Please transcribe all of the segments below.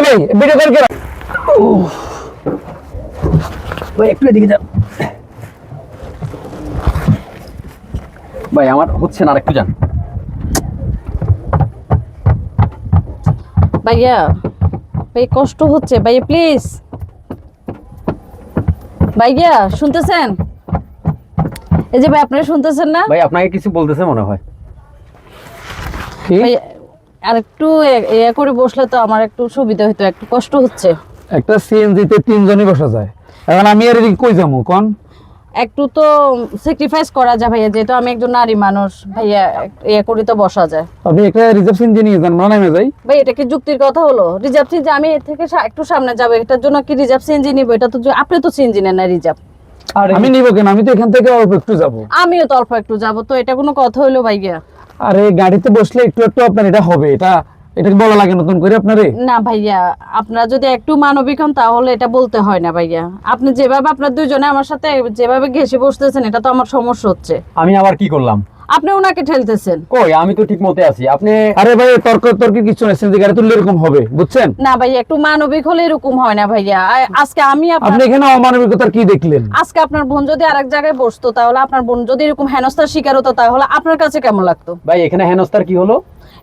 ভাই video call করো। ভাই একটু এদিকে যান ভাই, আমার হচ্ছে না, আরেকটু যান ভাইয়া। ভাই কষ্ট হচ্ছে ভাইয়া, প্লিজ ভাইয়া, শুনতেছেন? এই যে ভাই, আপনারা শুনতেছেন না? ভাই আপনাকে কিছু বলতেছে মনে হয়। ভাই আর একটু ইয়ে করে বসলে তো আমার একটু সুবিধা হতো, একটু কষ্ট হচ্ছে। একটা সিএনজিতে তিনজনই বসা যায়, এখন আমি আর এদিকে কই যাবো কোন? একটু তো স্যাক্রিফাইস করা যায় ভাইয়া, যেহেতু আমি একজন নারী মানুষ ভাইয়া, ইয়ে করে তো বসা যায়। আপনি একটা রিজার্ভ সিএনজি নিয়ে যান, মানে নেমে যাই। ভাই এটা কি যুক্তির কথা হলো? রিজার্ভ সিএনজি আমি এর থেকে একটু সামনে যাবো, এটার জন্য কি রিজার্ভ সিএনজি নিব? এটা তো আপনি তো সিএনজি নেন না রিজার্ভ। আমি নিব কেন? আমি তো এখান থেকে অল্প একটু যাবো। আমিও তো অল্প একটু যাবো, তো এটা কোনো কথা হইলো ভাইয়া? আরে গাড়িতে বসলে একটু একটু আপনার এটা হবে, এটা এটা বলা লাগে নতুন করে আপনারে? না ভাইয়া, আপনারা যদি একটু মানবিক হন তাহলে এটা বলতে হয় না ভাইয়া। আপনি যেভাবে আপনার দুইজনে আমার সাথে যেভাবে ঘেঁষে বসতেছেন, এটা তো আমার সমস্যা হচ্ছে। আমি আবার কি করলাম? আপনি ওনাকে ঠেলতেছেন। কই, আমি তো ঠিক মতে আছি। আপনি আরে ভাই তর্ক তর্কের কিছু নাই, সিএনজি গাড়ি তুললে এরকম হবে, বুঝছেন? না ভাইয়া, একটু মানবিক হলে এরকম হয় না ভাইয়া। আজকে আমি আপনি এখানে অমানবিকতার কি দেখলেন? আজকে আপনার বোন যদি আরেক জায়গায় বসতো, তাহলে আপনার বোন যদি এরকম হেনস্থার শিকার হতো, তাহলে আপনার কাছে কেমন লাগতো? ভাই এখানে হেনস্থার কি হলো?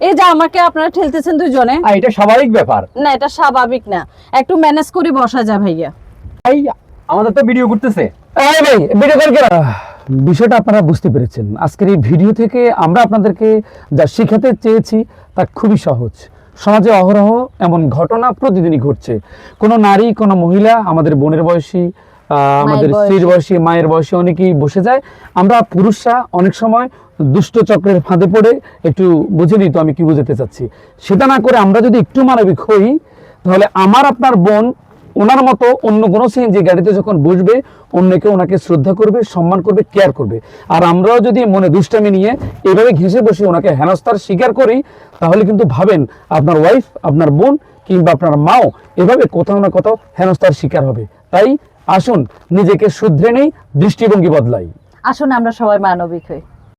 এই যে আমাকে আপনারা ঠেলতেছেন দুইজনে। এটা স্বাভাবিক ব্যাপার। না, এটা স্বাভাবিক না, একটু ম্যানেজ করে বসা যায় ভাইয়া। ভাই আমাদের তো ভিডিও করতেছে। এই ভাই ভিডিও কল করো। বিষয়টা আপনারা বুঝতে পেরেছেন। আজকের এই ভিডিও থেকে আমরা আপনাদেরকে যা শেখাতে চেয়েছি তা খুবই সহজ। সমাজে অহরহ এমন ঘটনা প্রতিদিনই ঘটছে। কোনো নারী, কোনো মহিলা, আমাদের বোনের বয়সী, আমাদের স্ত্রীর বয়সী, মায়ের বয়সী অনেকেই বসে যায়। আমরা পুরুষরা অনেক সময় দুষ্ট চক্রের ফাঁদে পড়ে একটু বুঝে নিই তো আমি কি বুঝাতে চাচ্ছি। সেটা না করে আমরা যদি একটু মানবিক হই, তাহলে আমার আপনার বোন ওনার মতো অন্য কোনো সিএনজি গাড়িতে যখন বসবে, অন্যকে ওনাকে শ্রদ্ধা করবে, সম্মান করবে, কেয়ার করবে। আর আমরাও যদি মনে দুষ্টামি নিয়ে এভাবে ঘেঁষে বসে ওনাকে হেনস্থার স্বীকার করি, তাহলে কিন্তু ভাবেন আপনার ওয়াইফ, আপনার বোন কিংবা আপনার মাও এভাবে কোথাও না কোথাও হেনস্থার শিকার হবে। তাই আসুন নিজেকে শুধরে নেই, দৃষ্টিভঙ্গি বদলাই। আসুন আমরা সবাই মানবিক হই।